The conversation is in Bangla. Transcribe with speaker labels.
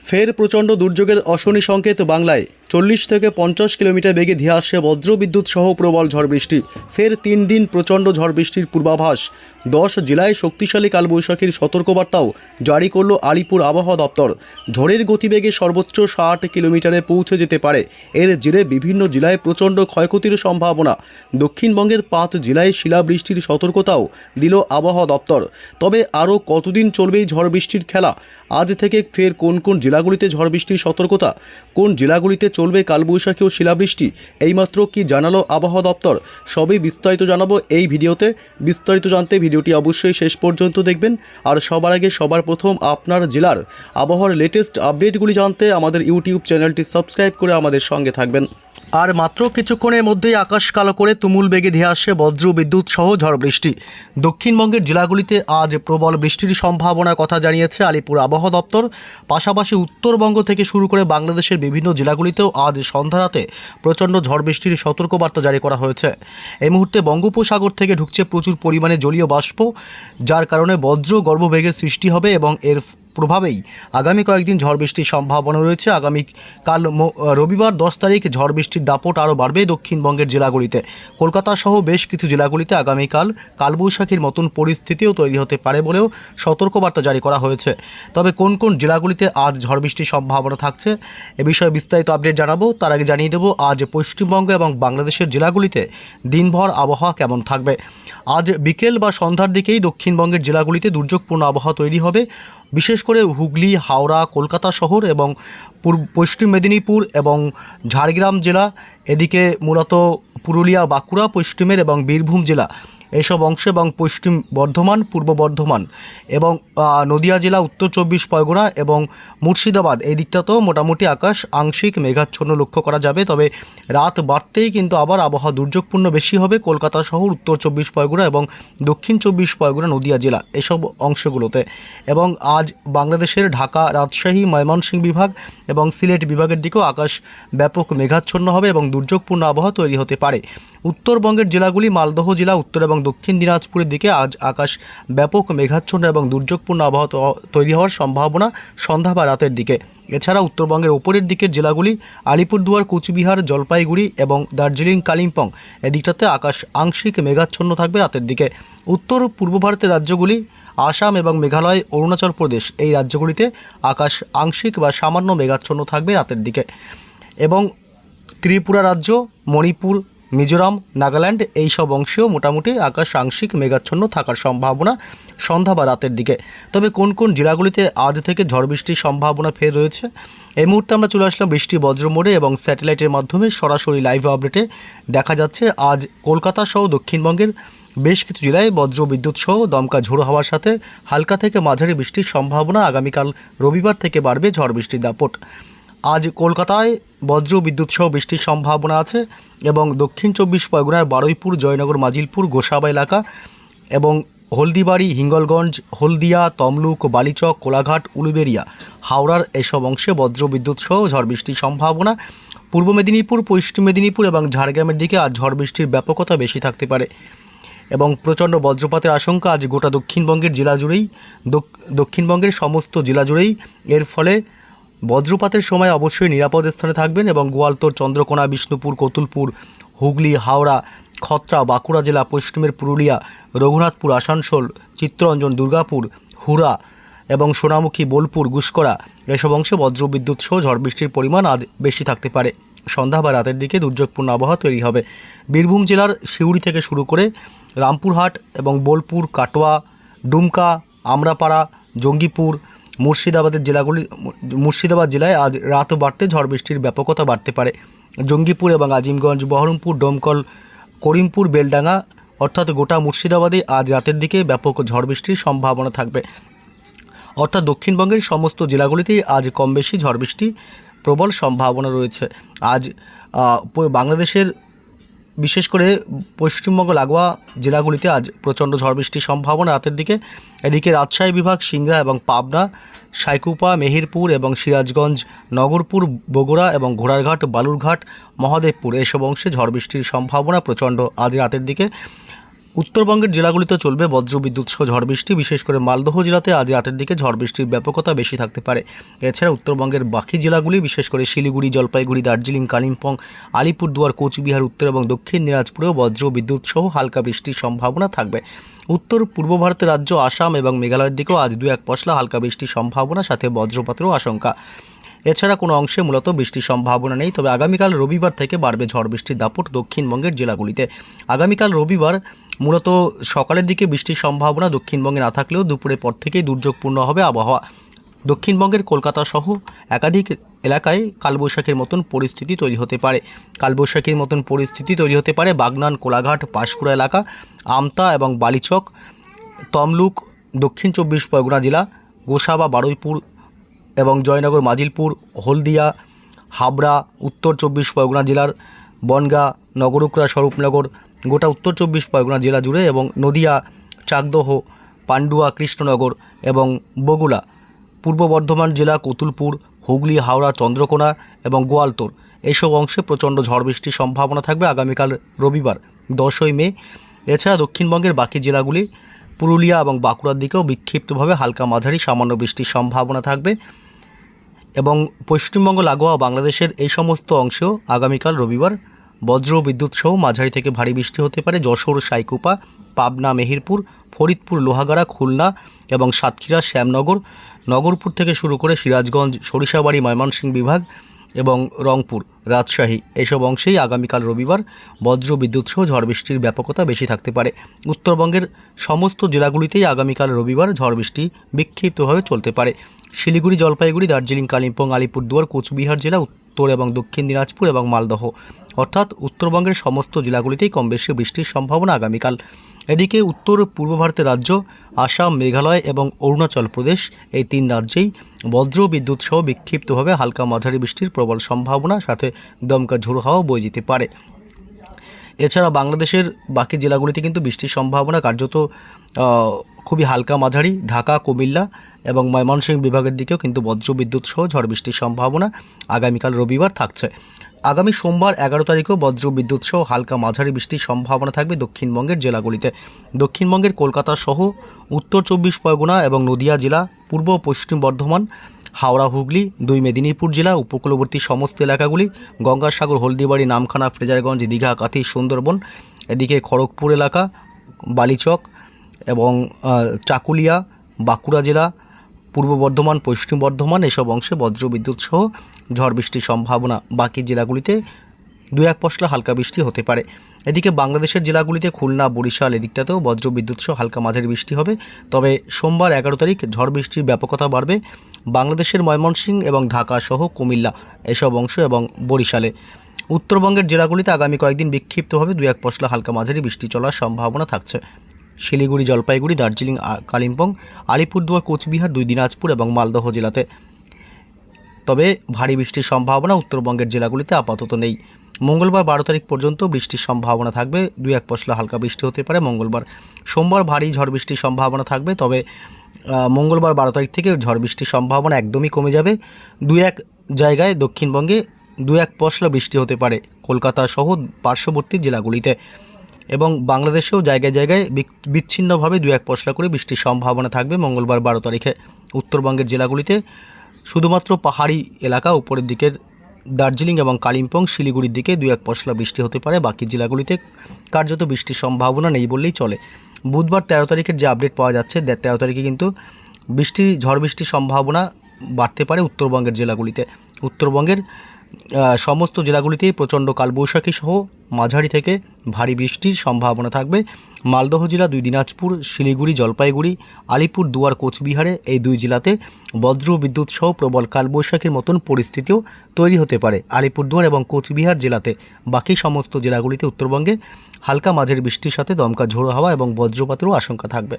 Speaker 1: ফের প্রচণ্ড দুর্যোগের অশনি সংকেত বাংলায়। 40 থেকে 50 কিলোমিটার বেগে ধেয়ে আসছে বজ্রবিদ্যুৎ সহ প্রবল ঝড় বৃষ্টি। ফের 3 দিন প্রচণ্ড ঝড় বৃষ্টির পূর্বাভাস। 10 জেলায় শক্তিশালী কালবৈশাখীর সতর্কবার্তাও জারি করল আলিপুর আবহাওয়া দপ্তর। ঝড়ের গতিবেগে সর্বোচ্চ 60 কিলোমিটারে পৌঁছে যেতে পারে। এর জেরে বিভিন্ন জেলায় প্রচণ্ড ক্ষয়ক্ষতির সম্ভাবনা। দক্ষিণবঙ্গের 5 জেলায় শিলাবৃষ্টির সতর্কতাও দিল আবহাওয়া দপ্তর। তবে আরও কতদিন চলবে এই ঝড় বৃষ্টির খেলা? আজ থেকে ফের কোন কোন জেলাগুলিতে ঝড় বৃষ্টির সতর্কতা, কোন জেলাগুলিতে চলবে কালবৈশাখী ও শিলাবৃষ্টি, এইমাত্র কি জানালো আবহাওয়া দপ্তর, সবই বিস্তারিত জানাবো এই ভিডিওতে। বিস্তারিত জানতে ভিডিওটি অবশ্যই শেষ পর্যন্ত দেখবেন। আর সবার আগে সবার প্রথম আপনার জেলার আবহাওয়ার লেটেস্ট আপডেটগুলি জানতে আমাদের ইউটিউব চ্যানেলটি সাবস্ক্রাইব করে আমাদের সঙ্গে থাকবেন। আর মাত্র কিছুক্ষণের মধ্যেই আকাশ কালো করে তুমুল বেগে ধেয়ে আসছে বজ্র বিদ্যুৎ সহ ঝড় বৃষ্টি। দক্ষিণবঙ্গের জেলাগুলিতে আজ প্রবল বৃষ্টির সম্ভাবনার কথা জানিয়েছে আলিপুর আবহাওয়া দপ্তর। পাশাপাশি উত্তরবঙ্গ থেকে শুরু করে বাংলাদেশের বিভিন্ন জেলাগুলিতেও আজ সন্ধ্যা রাতে প্রচণ্ড ঝড় বৃষ্টির সতর্কবার্তা জারি করা হয়েছে। এই মুহূর্তে বঙ্গোপসাগর থেকে ঢুকছে প্রচুর পরিমাণে জলীয় বাষ্প, যার কারণে বজ্র গর্ভবেগের সৃষ্টি হবে এবং এর প্রভাবেই আগামী কয়েকদিন ঝড় বৃষ্টির সম্ভাবনা রয়েছে। আগামীকাল রবিবার 10 তারিখ ঝড় বৃষ্টির দাপট আরও বাড়বে দক্ষিণবঙ্গের জেলাগুলিতে। কলকাতা সহ বেশ কিছু জেলাগুলিতে আগামীকাল কালবৈশাখীর মতন পরিস্থিতিও তৈরি হতে পারে বলেও সতর্কবার্তা জারি করা হয়েছে। তবে কোন কোন জেলাগুলিতে আজ ঝড় বৃষ্টির সম্ভাবনা থাকছে এ বিষয়ে বিস্তারিত আপডেট জানাবো। তার আগে জানিয়ে দেবো আজ পশ্চিমবঙ্গ এবং বাংলাদেশের জেলাগুলিতে দিনভর আবহাওয়া কেমন থাকবে। আজ বিকেল বা সন্ধ্যার দিকেই দক্ষিণবঙ্গের জেলাগুলিতে দুর্যোগপূর্ণ আবহাওয়া তৈরি হবে। বিশেষ করে হুগলি, হাওড়া, কলকাতা শহর এবং পশ্চিম মেদিনীপুর এবং ঝাড়গ্রাম জেলা, এদিকে মূলত পুরুলিয়া, বাঁকুড়া পশ্চিমের এবং বীরভূম জেলা এইসব অংশে এবং পশ্চিম বর্ধমান, পূর্ব বর্ধমান এবং নদিয়া জেলা, উত্তর 24 পরগনা এবং মুর্শিদাবাদ এই দিকটাতেও মোটামুটি আকাশ আংশিক মেঘাচ্ছন্ন লক্ষ্য করা যাবে। তবে রাত বাড়তেই কিন্তু আবার আবহাওয়া দুর্যোগপূর্ণ বেশি হবে কলকাতা শহর, উত্তর 24 পরগনা এবং দক্ষিণ 24 পরগনা, নদিয়া জেলা এসব অংশগুলোতে। এবং আজ বাংলাদেশের ঢাকা, রাজশাহী, ময়মনসিংহ বিভাগ এবং সিলেট বিভাগের দিকেও আকাশ ব্যাপক মেঘাচ্ছন্ন হবে এবং দুর্যোগপূর্ণ আবহাওয়া তৈরি হতে পারে। উত্তরবঙ্গের জেলাগুলি মালদহ জেলা, উত্তর এবং দক্ষিণ দিনাজপুরের দিকে আজ আকাশ ব্যাপক মেঘাচ্ছন্ন এবং দুর্যোগপূর্ণ আবহাওয়া তৈরি হওয়ার সম্ভাবনা সন্ধ্যা বা রাতের দিকে। এছাড়া উত্তরবঙ্গের ওপরের দিকের জেলাগুলি আলিপুরদুয়ার, কোচবিহার, জলপাইগুড়ি এবং দার্জিলিং, কালিম্পং এদিকটাতে আকাশ আংশিক মেঘাচ্ছন্ন থাকবে রাতের দিকে। উত্তর পূর্ব ভারতের রাজ্যগুলি আসাম এবং মেঘালয়, অরুণাচল প্রদেশ এই রাজ্যগুলিতে আকাশ আংশিক বা সামান্য মেঘাচ্ছন্ন থাকবে রাতের দিকে। এবং ত্রিপুরা রাজ্য, মণিপুর, মিজোরাম, নাগাল্যান্ড এই সব অংশেও মোটামুটি আকাশ আংশিক মেঘাচ্ছন্ন থাকার সম্ভাবনা সন্ধ্যা বা রাতের দিকে। তবে কোন কোন জেলাগুলিতে আজ থেকে ঝড় বৃষ্টির সম্ভাবনা ফের রয়েছে এই মুহূর্তে আমরা চলে আসলাম বৃষ্টি বজ্র মোড়ে এবং স্যাটেলাইটের মাধ্যমে সরাসরি লাইভ আপডেটে দেখা যাচ্ছে আজ কলকাতা সহ দক্ষিণবঙ্গের বেশ কিছু জেলায় বজ্র বিদ্যুৎ সহ দমকা ঝোড়ো হওয়ার সাথে হালকা থেকে মাঝারি বৃষ্টির সম্ভাবনা। আগামীকাল রবিবার থেকে বাড়বে ঝড় বৃষ্টির দাপট। আজ কলকাতায় বজ্র বিদ্যুৎ সহ বৃষ্টির সম্ভাবনা আছে এবং দক্ষিণ 24 পরগনার বারুইপুর, জয়নগর, মাজিলপুর, গোসাবা এলাকা এবং হলদিবাড়ি, হিঙ্গলগঞ্জ, হলদিয়া, তমলুক, বালিচক, কোলাঘাট, উলুবেড়িয়া, হাওড়ার এসব অংশে বজ্র বিদ্যুৎ সহ ঝড় বৃষ্টির সম্ভাবনা। পূর্ব মেদিনীপুর, পশ্চিম মেদিনীপুর এবং ঝাড়গ্রামের দিকে আজ ঝড় বৃষ্টির ব্যাপকতা বেশি থাকতে পারে এবং প্রচণ্ড বজ্রপাতের আশঙ্কা আজ গোটা দক্ষিণবঙ্গের জেলা জুড়েই, দক্ষিণবঙ্গের সমস্ত জেলা জুড়েই। এর ফলে বজ্রপাতের সময় অবশ্যই নিরাপদ স্থানে থাকবেন এবং গোয়ালতোড়, চন্দ্রকোনা, বিষ্ণুপুর, কতুলপুর, হুগলি, হাওড়া, খত্রা, বাঁকুড়া জেলা, পশ্চিমের পুরুলিয়া, রঘুনাথপুর, আসানসোল, চিত্তরঞ্জন, দুর্গাপুর, হুড়া এবং সোনামুখী, বোলপুর, গুসকরা এসব অংশে বজ্রবিদ্যুৎ সহ ঝড় বৃষ্টির পরিমাণ আজ বেশি থাকতে পারে। সন্ধ্যা বা রাতের দিকে দুর্যোগপূর্ণ আবহাওয়া তৈরি হবে। বীরভূম জেলার সিউড়ি থেকে শুরু করে রামপুরহাট এবং বোলপুর, কাটোয়া, ডুমকা, আমরাপাড়া, জঙ্গিপুর, মুর্শিদাবাদ জেলায় আজ রাত বাড়তে ঝড় বৃষ্টির ব্যাপকতা বাড়তে পারে। জঙ্গিপুর এবং আজিমগঞ্জ, বহরমপুর, ডোমকল, করিমপুর, বেলডাঙ্গা অর্থাৎ গোটা মুর্শিদাবাদে আজ রাতের দিকে ব্যাপক ঝড় বৃষ্টির সম্ভাবনা থাকবে। অর্থাৎ দক্ষিণবঙ্গের সমস্ত জেলাগুলিতেই আজ কম বেশি ঝড় বৃষ্টি প্রবল সম্ভাবনা রয়েছে। আজ বাংলাদেশের বিশেষ করে পশ্চিমবঙ্গ লাগোয়া জেলাগুলিতে আজ প্রচণ্ড ঝড় বৃষ্টির সম্ভাবনা রাতের দিকে। এদিকে রাজশাহী বিভাগ, সিংড়া এবং পাবনা, সাইকুপা, মেহেরপুর এবং সিরাজগঞ্জ, নগরপুর, বগুড়া এবং ঘোড়ারঘাট, বালুরঘাট, মহাদেবপুর এসব অংশে ঝড় বৃষ্টির সম্ভাবনা প্রচণ্ড আজ রাতের দিকে। উত্তরবঙ্গের জেলাগুলিতে চলবে বজ্রবিদ্যুৎ সহ ঝড় বৃষ্টি। বিশেষ করে মালদহ জেলাতে আজ রাতের দিকে ঝড় বৃষ্টির ব্যাপকতা বেশি থাকতে পারে। এছাড়া উত্তরবঙ্গের বাকি জেলাগুলি বিশেষ করে শিলিগুড়ি, জলপাইগুড়ি, দার্জিলিং, কালিম্পং, আলিপুরদুয়ার, কোচবিহার, উত্তর এবং দক্ষিণ দিনাজপুরেও বজ্রবিদ্যুৎ সহ হালকা বৃষ্টির সম্ভাবনা থাকবে। উত্তর পূর্ব ভারতের রাজ্য আসাম এবং মেঘালয়ের দিকেও আজ 2-1 পশলা হালকা বৃষ্টির সম্ভাবনা, সাথে বজ্রপাতেরও আশঙ্কা। এছাড়া কোনো অংশে মূলত বৃষ্টির সম্ভাবনা নেই। তবে আগামীকাল রবিবার থেকে বাড়বে ঝড় বৃষ্টির দাপট দক্ষিণবঙ্গের জেলাগুলিতে। আগামীকাল রবিবার মূলত সকালের দিকে বৃষ্টির সম্ভাবনা দক্ষিণবঙ্গে না থাকলেও দুপুরের পর থেকেই দুর্যোগপূর্ণ হবে আবহাওয়া। দক্ষিণবঙ্গের কলকাতা সহ একাধিক এলাকায় কালবৈশাখীর মতন পরিস্থিতি তৈরি হতে পারে। কালবৈশাখীর মতন পরিস্থিতি তৈরি হতে পারে বাগনান, কোলাঘাট, পাঁশকুড়া এলাকা, আমতা এবং বালিচক, তমলুক, দক্ষিণ 24 পরগনা জেলা, গোসাবা, বারুইপুর এবং জয়নগর, মাজিলপুর, হলদিয়া, হাবড়া, উত্তর 24 পরগনা জেলার বনগাঁ, নগরুকরা, স্বরূপনগর, গোটা উত্তর 24 পরগনা জেলা জুড়ে এবং নদিয়া, চাকদহ, পান্ডুয়া, কৃষ্ণনগর এবং বগুড়া, পূর্ব বর্ধমান জেলা, কতুলপুর, হুগলি, হাওড়া, চন্দ্রকোনা এবং গোয়ালতোড় এইসব অংশে প্রচণ্ড ঝড় বৃষ্টির সম্ভাবনা থাকবে আগামীকাল রবিবার 10ই মে। এছাড়া দক্ষিণবঙ্গের বাকি জেলাগুলি, পুরুলিয়া এবং বাঁকুড়ার দিকেও বিক্ষিপ্তভাবে হালকা মাঝারি সামান্য বৃষ্টির সম্ভাবনা থাকবে এবং পশ্চিমবঙ্গ লাগোয়া বাংলাদেশের এই সমস্ত অংশেও আগামীকাল রবিবার বজ্র বিদ্যুৎ সহ মাঝারি থেকে ভারী বৃষ্টি হতে পারে। যশোর, সাইকুপা, পাবনা, মেহেরপুর, ফরিদপুর, লোহাগাড়া, খুলনা এবং সাতক্ষীরা, শ্যামনগর, নগরপুর থেকে শুরু করে সিরাজগঞ্জ, সরিষাবাড়ি, ময়মনসিংহ বিভাগ এবং রংপুর, রাজশাহী এইসব অংশেই আগামীকাল রবিবার বজ্র বিদ্যুৎ সহ ঝড় বৃষ্টির ব্যাপকতা বেশি থাকতে পারে। উত্তরবঙ্গের সমস্ত জেলাগুলিতেই আগামীকাল রবিবার ঝড় বৃষ্টি বিক্ষিপ্তভাবে চলতে পারে। শিলিগুড়ি, জলপাইগুড়ি, দার্জিলিং, কালিম্পং, আলিপুরদুয়ার, কোচবিহার জেলা, উত্তর এবং দক্ষিণ দিনাজপুর এবং মালদহ অর্থাৎ উত্তরবঙ্গের সমস্ত জেলাগুলিতেই কম বেশি বৃষ্টির সম্ভাবনা আগামীকাল। এদিকে উত্তর পূর্ব ভারতের রাজ্য আসাম, মেঘালয় এবং অরুণাচল প্রদেশ এই 3 রাজ্যেই বজ্র বিদ্যুৎ সহ বিক্ষিপ্তভাবে হালকা মাঝারি বৃষ্টির প্রবল সম্ভাবনা, সাথে দমকা ঝোড়ো হাওয়া বয়ে যেতে পারে। এছাড়া বাংলাদেশের বাকি জেলাগুলিতে কিন্তু বৃষ্টির সম্ভাবনা কার্যত খুবই হালকা মাঝারি। ঢাকা, কুমিল্লা এবং ময়মনসিংহ বিভাগের দিকেও কিন্তু বজ্র বিদ্যুৎ সহ ঝড় বৃষ্টির সম্ভাবনা আগামীকাল রবিবার থাকছে। আগামী সোমবার 11 তারিখেও বজ্র বিদ্যুৎ সহ হালকা মাঝারি বৃষ্টির সম্ভাবনা থাকবে দক্ষিণবঙ্গের জেলাগুলিতে। দক্ষিণবঙ্গের কলকাতা সহ উত্তর 24 পরগনা এবং নদিয়া জেলা, পূর্ব ও পশ্চিম বর্ধমান, হাওড়া, হুগলি, 2 মেদিনীপুর জেলা, উপকূলবর্তী সমস্ত এলাকাগুলি, গঙ্গাসাগর, হলদিবাড়ি, নামখানা, ফ্রেজারগঞ্জ, দীঘা, কাথি, সুন্দরবন, এদিকে খড়গপুর এলাকা, বালিচক এবং চাকুলিয়া, বাঁকুড়া জেলা, পূর্ব বর্ধমান, পশ্চিম বর্ধমান এসব অংশে বজ্র বিদ্যুৎ সহ ঝড় বৃষ্টির সম্ভাবনা। বাকি জেলাগুলিতে 2-1 পশলা হালকা বৃষ্টি হতে পারে। এদিকে বাংলাদেশের জেলাগুলিতে খুলনা, বরিশাল এদিকটাতেও বজ্র বিদ্যুৎ সহ হালকা মাঝারি বৃষ্টি হবে। তবে সোমবার 11 তারিখ ঝড় বৃষ্টির ব্যাপকতা বাড়বে বাংলাদেশের ময়মনসিংহ এবং ঢাকা সহ কুমিল্লা এসব অংশ এবং বরিশালে। উত্তরবঙ্গের জেলাগুলিতে আগামী কয়েকদিন বিক্ষিপ্তভাবে 2-1 পশলা হালকা মাঝারি বৃষ্টি চলার সম্ভাবনা থাকছে। শিলিগুড়ি, জলপাইগুড়ি, দার্জিলিং, কালিম্পং, আলিপুরদুয়ার, কোচবিহার, 2 দিনাজপুর এবং মালদহ জেলাতে। তবে ভারী বৃষ্টির সম্ভাবনা উত্তরবঙ্গের জেলাগুলিতে আপাতত নেই। মঙ্গলবার 12 তারিখ পর্যন্ত বৃষ্টির সম্ভাবনা থাকবে। 2-1 পশলা হালকা বৃষ্টি হতে পারে মঙ্গলবার। সোমবার ভারী ঝড় বৃষ্টির সম্ভাবনা থাকবে। তবে মঙ্গলবার 12 তারিখ থেকে ঝড় বৃষ্টির সম্ভাবনা একদমই কমে যাবে। 2-1 জায়গায় দক্ষিণবঙ্গে 2-1 পশলা বৃষ্টি হতে পারে কলকাতা সহ পার্শ্ববর্তী জেলাগুলিতে এবং বাংলাদেশেও জায়গায় জায়গায় বিচ্ছিন্নভাবে 2-1 পশলা করে বৃষ্টির সম্ভাবনা থাকবে মঙ্গলবার 12 তারিখে। উত্তরবঙ্গের জেলাগুলিতে শুধুমাত্র পাহাড়ি এলাকা, উপরের দিকের দার্জিলিং এবং কালিম্পং, শিলিগুড়ির দিকে 2-1 পশলা বৃষ্টি হতে পারে। বাকি জেলাগুলিতে কার্যত বৃষ্টির সম্ভাবনা নেই বললেই চলে। বুধবার 13 তারিখের যে আপডেট পাওয়া যাচ্ছে, 13 তারিখে কিন্তু ঝড় বৃষ্টির সম্ভাবনা বাড়তে পারে উত্তরবঙ্গের জেলাগুলিতে। উত্তরবঙ্গের সমস্ত জেলাগুলিতেই প্রচণ্ড কালবৈশাখী সহ মাঝারি থেকে ভারী বৃষ্টির সম্ভাবনা থাকবে। মালদহ জেলা, 2 দিনাজপুর, শিলিগুড়ি, জলপাইগুড়ি, আলিপুরদুয়ার, কোচবিহারে এই 2 জেলাতে বজ্র বিদ্যুৎ সহ প্রবল কালবৈশাখীর মতন পরিস্থিতিও তৈরি হতে পারে আলিপুরদুয়ার এবং কোচবিহার জেলাতে। বাকি সমস্ত জেলাগুলিতে উত্তরবঙ্গে হালকা মাঝারি বৃষ্টির সাথে দমকা ঝোড়ো হাওয়া এবং বজ্রপাতেরও আশঙ্কা থাকবে।